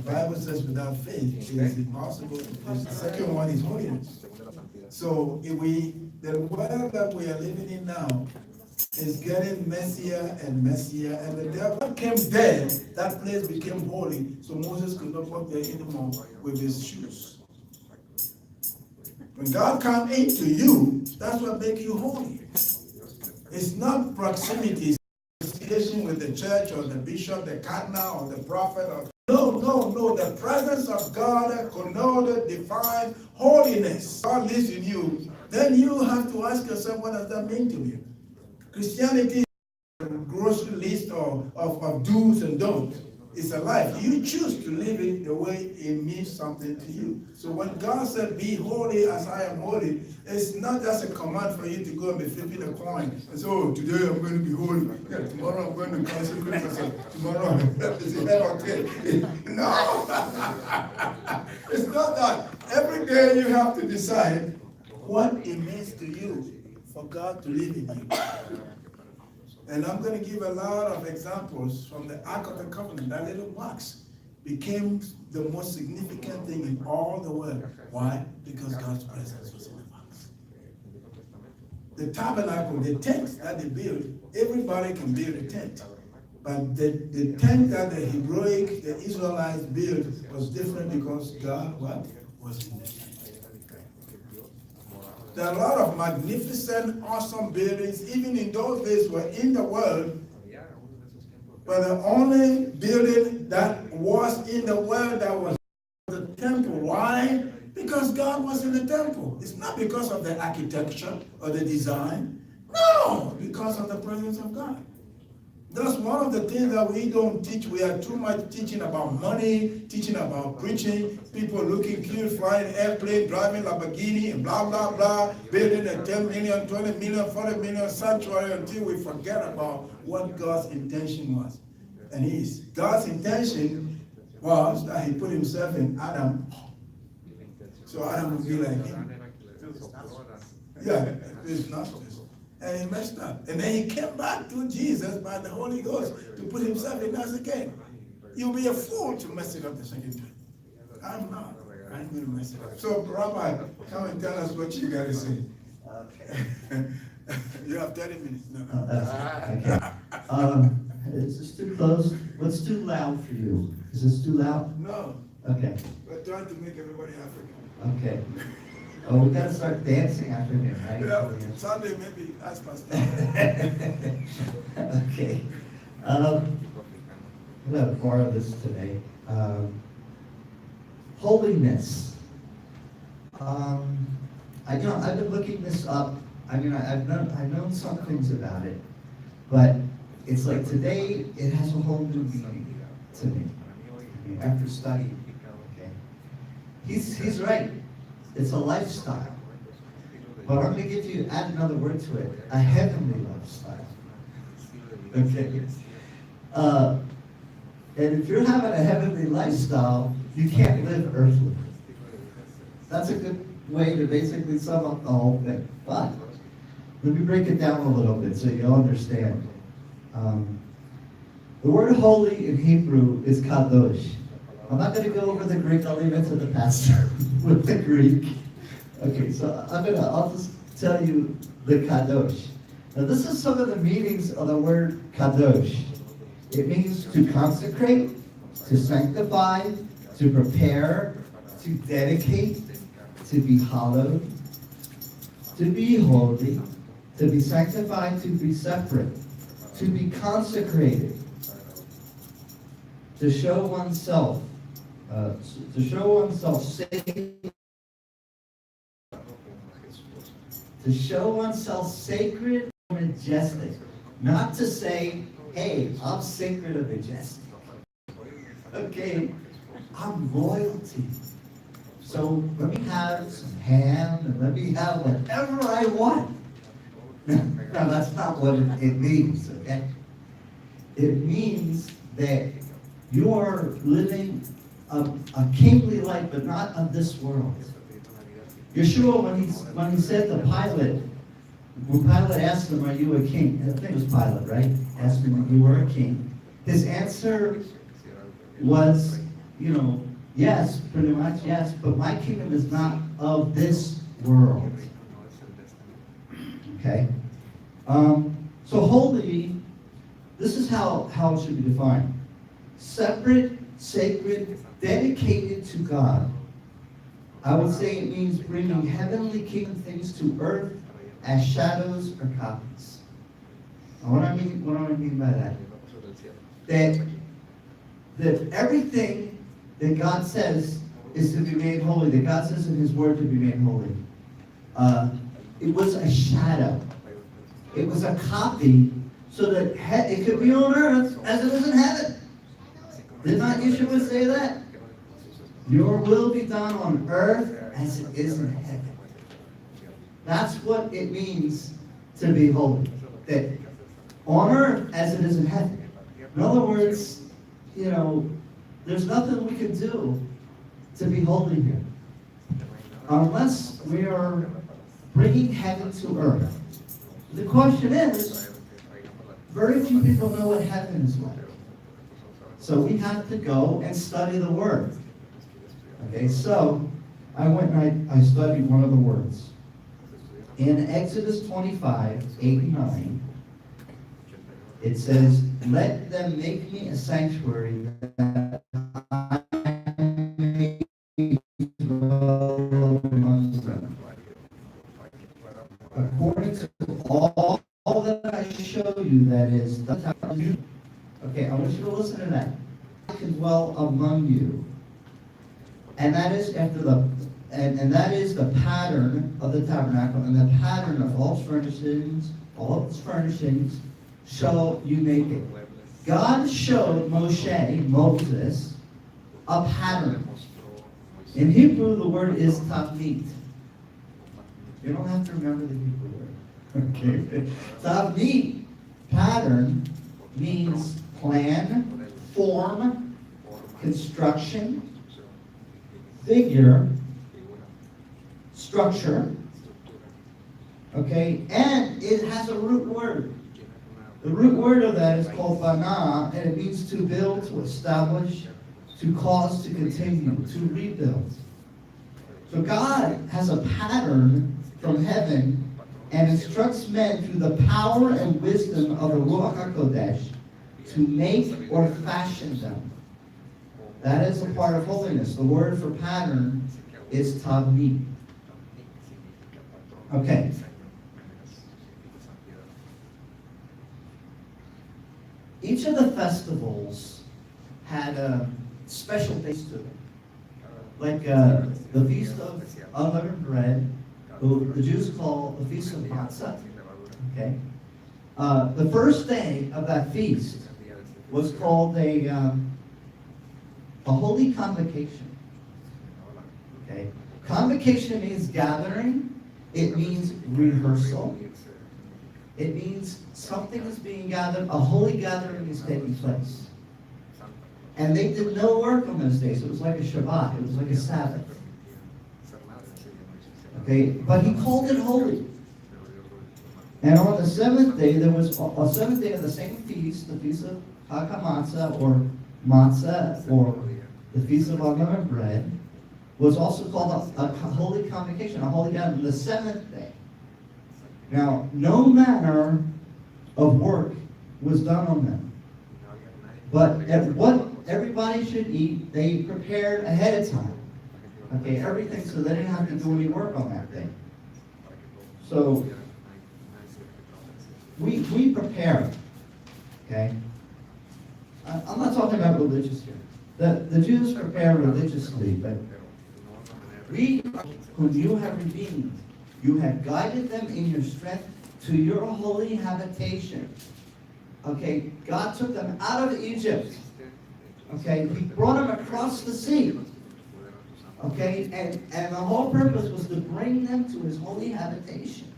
Bible says without faith it is impossible. The second one is holiness. So the world that we are living in now is getting messier and messier, and the devil came there, that place became holy, so Moses could not walk there anymore with his shoes. When God comes into you, that's what makes you holy. It's not proximity, it's association with the church or the bishop, the cardinal or the prophet. No. The presence of God connotes divine holiness. God lives in you. Then you have to ask yourself, what does that mean to you? Christianity is a grocery list of do's and don'ts. It's a life. You choose to live it the way it means something to you. So when God said, be holy as I am holy, it's not just a command for you to go and be flipping a coin and say, oh, today I'm going to be holy. Yeah, tomorrow I'm going to consecrate myself. Tomorrow I'm going to say, okay. No. It's not that. Every day you have to decide what it means to you for God to live in you. And I'm going to give a lot of examples from the Ark of the Covenant. That little box became the most significant thing in all the world. Why? Because God's presence was in the box. The tabernacle, the tent that they built, everybody can build a tent. But the tent that the Israelites built was different because God was in the tent. There are a lot of magnificent, awesome buildings, even in those days were in the world, but the only building that was in the world that was the temple. Why? Because God was in the temple. It's not because of the architecture or the design. No, because of the presence of God. That's one of the things that we don't teach. We are too much teaching about money, teaching about preaching, people looking cute, flying airplane, driving Lamborghini, and blah, blah, blah, building a 10 million, 20 million, 40 million sanctuary until we forget about what God's intention was. And God's intention was that he put himself in Adam. So Adam would be like him. Yeah, it's not this. And he messed up. And then he came back to Jesus by the Holy Ghost to put himself in us again. You'll be a fool to mess it up the second time. I'm not. I'm going to mess it up. So, Rabbi, come and tell us what you got to say. Okay. You have 30 minutes. Okay. Is this too close? What's too loud for you? Is this too loud? No. Okay. We're trying to make everybody African. Okay. Oh, we got to start dancing after him, right? Yeah, Sunday maybe ask Pastor. Okay. We have more of this today. Holiness. I've been looking this up. I mean, I've known some things about it, but it's like today it has a whole new meaning to me. After studying, okay, he's right. It's a lifestyle. But I'm going to add another word to it, a heavenly lifestyle. Okay? And if you're having a heavenly lifestyle, you can't live earthly. That's a good way to basically sum up the whole thing. But let me break it down a little bit so you'll understand. The word holy in Hebrew is kadosh. I'm not going to go over the Greek. I'll leave it to the pastor with the Greek. Okay, so I'll just tell you the kadosh. Now this is some of the meanings of the word kadosh. It means to consecrate, to sanctify, to prepare, to dedicate, to be hallowed, to be holy, to be sanctified, to be separate, to be consecrated, to show oneself sacred, to show oneself sacred and majestic. Not to say, hey, I'm sacred and majestic. Okay, I'm royalty. So let me have some ham and let me have whatever I want. Now that's not what it means, okay? It means that you are living a kingly life, but not of this world. Yeshua, when he said to Pilate, when Pilate asked him, are you a king? I think it was Pilate, right? Asked him if you were a king. His answer was, yes, pretty much, yes, but my kingdom is not of this world. Okay? So holy, this is how it should be defined. Separate, sacred, dedicated to God. I would say it means bringing heavenly kingdom things to earth as shadows or copies. Now, what do I mean by that? That everything that God says is to be made holy, that God says in His Word to be made holy. It was a shadow. It was a copy so that it could be on earth as it is in heaven. Did not Yeshua say that? Your will be done on earth as it is in heaven. That's what it means to be holy. That on earth as it is in heaven. In other words, there's nothing we can do to be holy here. Unless we are bringing heaven to earth. The question is, very few people know what heaven is like. So we have to go and study the Word. Okay, so I went and I studied one of the words. In Exodus 25, 8 and 9, it says, "Let them make me a sanctuary that I may dwell among them. According to all that I show you, that is the time." Okay, I want you to listen to that. "I can dwell among you." And that is and that is the pattern of the tabernacle, and the pattern of all its furnishings shall you make it. God showed Moses, a pattern. In Hebrew, the word is tavnit. You don't have to remember the Hebrew word. Okay. Tavnit, pattern, means plan, form, construction, figure, structure. Okay, and it has a root word. The root word of that is called bana, and it means to build, to establish, to cause to continue, to rebuild. So God has a pattern from heaven and instructs men through the power and wisdom of the Ruach HaKodesh to make or fashion them. That is a part of holiness. The word for pattern is tavnit. Okay. Each of the festivals had a special taste to them. Like the Feast of Unleavened Bread, who the Jews call the Feast of Matzah. Okay. The first day of that feast was called a holy convocation. Okay. Convocation means gathering. It means rehearsal. It means something is being gathered. A holy gathering is taking place. And they did no work on those days. It was like a Shabbat. It was like a Sabbath. Okay, but he called it holy. And on the seventh day, there was a seventh day of the same feast, the Feast of Matzah, or Matzah, or the Feast of Unleavened Bread, was also called a holy convocation, a holy gathering, the seventh day. Now, no manner of work was done on them. But what everybody should eat, they prepared ahead of time. Okay, everything, so they didn't have to do any work on that day. So, we prepare. Okay? I'm not talking about religious here. The Jews prepare religiously, but we, whom you have redeemed, you have guided them in your strength to your holy habitation. Okay, God took them out of Egypt. Okay, He brought them across the sea. Okay, and the whole purpose was to bring them to His holy habitation.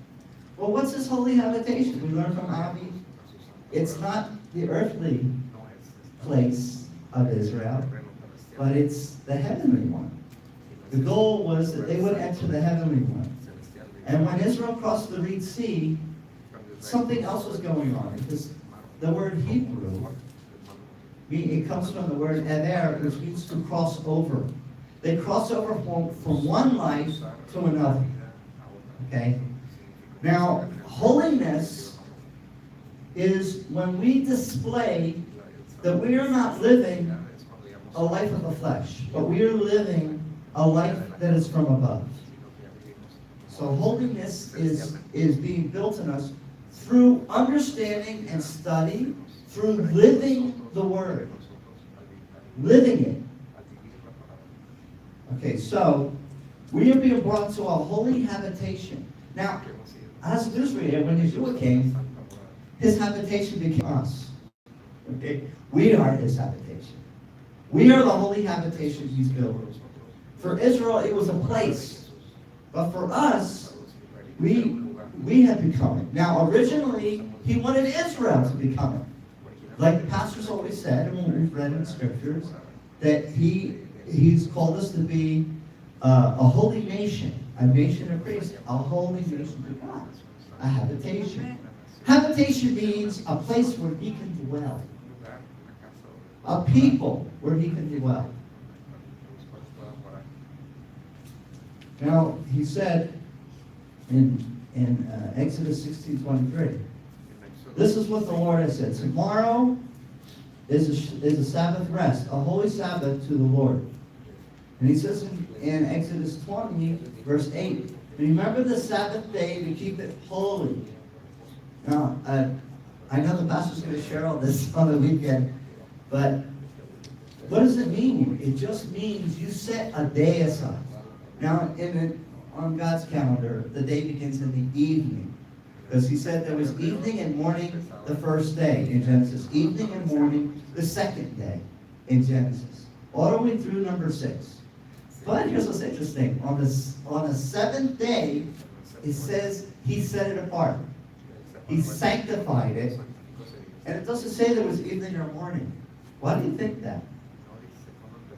Well, what's His holy habitation? We learn from Avi. It's not the earthly place of Israel, but it's the heavenly one. The goal was that they would enter the heavenly one. And when Israel crossed the Red Sea, something else was going on, because the word Hebrew It comes from the word ever, which means to cross over. They cross over from one life to another. Okay? Now, holiness is when we display that we are not living a life of the flesh, but we are living a life that is from above. So holiness is being built in us through understanding and study, through living the Word. Living it. Okay, so we are being brought to a holy habitation. Now, as Israel, when Yeshua came, his habitation became us. Okay? We are his habitation. We are the holy habitation he's built. For Israel, it was a place. But for us, we have become it. Now, originally, he wanted Israel to become it. Like the pastors always said, and we've read in the scriptures, that he's called us to be a holy nation, a nation of priests, a holy nation to God, a habitation. Habitation means a place where he can dwell. A people where he can dwell. Now, he said in Exodus 16:23, this is what the Lord has said. Tomorrow is a Sabbath rest, a holy Sabbath to the Lord. And he says in Exodus 20, verse 8, remember the Sabbath day to keep it holy. Now, I know the pastor's going to share all this on the weekend, but what does it mean? It just means you set a day aside. Now, on God's calendar, the day begins in the evening. Because he said there was evening and morning the first day in Genesis. Evening and morning the second day in Genesis. All the way through number 6. But here's what's interesting. On the seventh day, it says he set it apart. He sanctified it. And it doesn't say there was evening or morning. Why do you think that?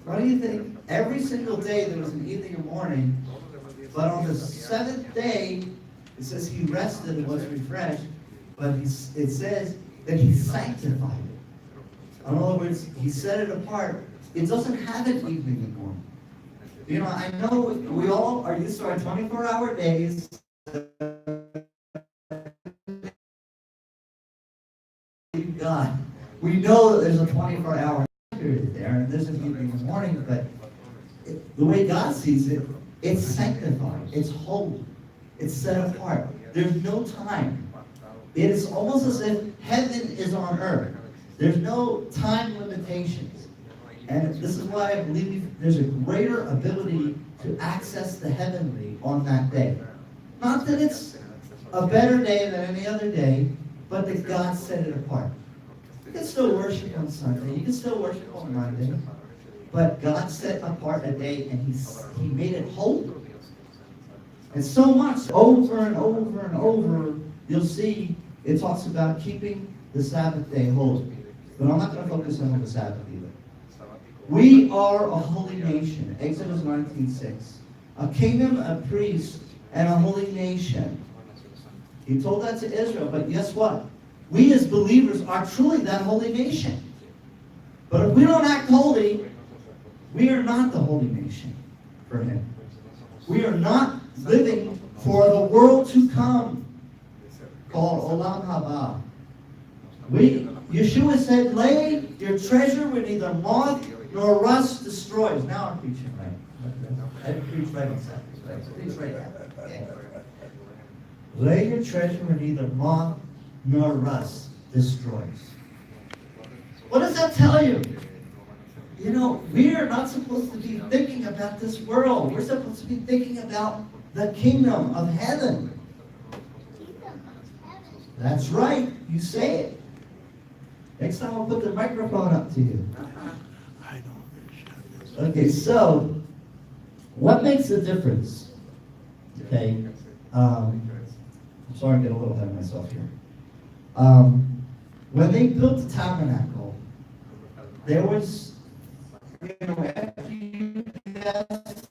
Why do you think every single day there was an evening or morning, but on the seventh day, it says he rested and was refreshed, but it says that he sanctified it. In other words, he set it apart. It doesn't have an evening and morning. You know, I know we all are used to our 24-hour days. God, we know that there's a 24-hour period there, and there's an evening and morning, but the way God sees it, it's sanctified, it's holy, it's set apart. There's no time. It is almost as if heaven is on earth. There's no time limitations. And this is why I believe there's a greater ability to access the heavenly on that day. Not that it's a better day than any other day, but that God set it apart. You can still worship on Sunday, you can still worship on Monday, but God set apart a day and He made it holy. And so much, over and over and over, you'll see it talks about keeping the Sabbath day holy. But I'm not going to focus on the Sabbath either. We are a holy nation, Exodus 19:6. A kingdom, a priest, and a holy nation. He told that to Israel, but guess what? We as believers are truly that holy nation. But if we don't act holy, we are not the holy nation for Him. We are not living for the world to come, called Olam Haba. Yeshua said, lay your treasure where neither moth nor rust destroys. Now I'm preaching right. I didn't preach right on Saturday. Preach right now. Okay. Lay your treasure where neither moth nor rust destroys. What does that tell you? You know, we are not supposed to be thinking about this world. We're supposed to be thinking about the kingdom of heaven. That's right. You say it. Next time I'll put the microphone up to you. Okay, so what makes the difference? Okay, I'm sorry I'm getting a little ahead of myself here. When they built the tabernacle, there was, after you cast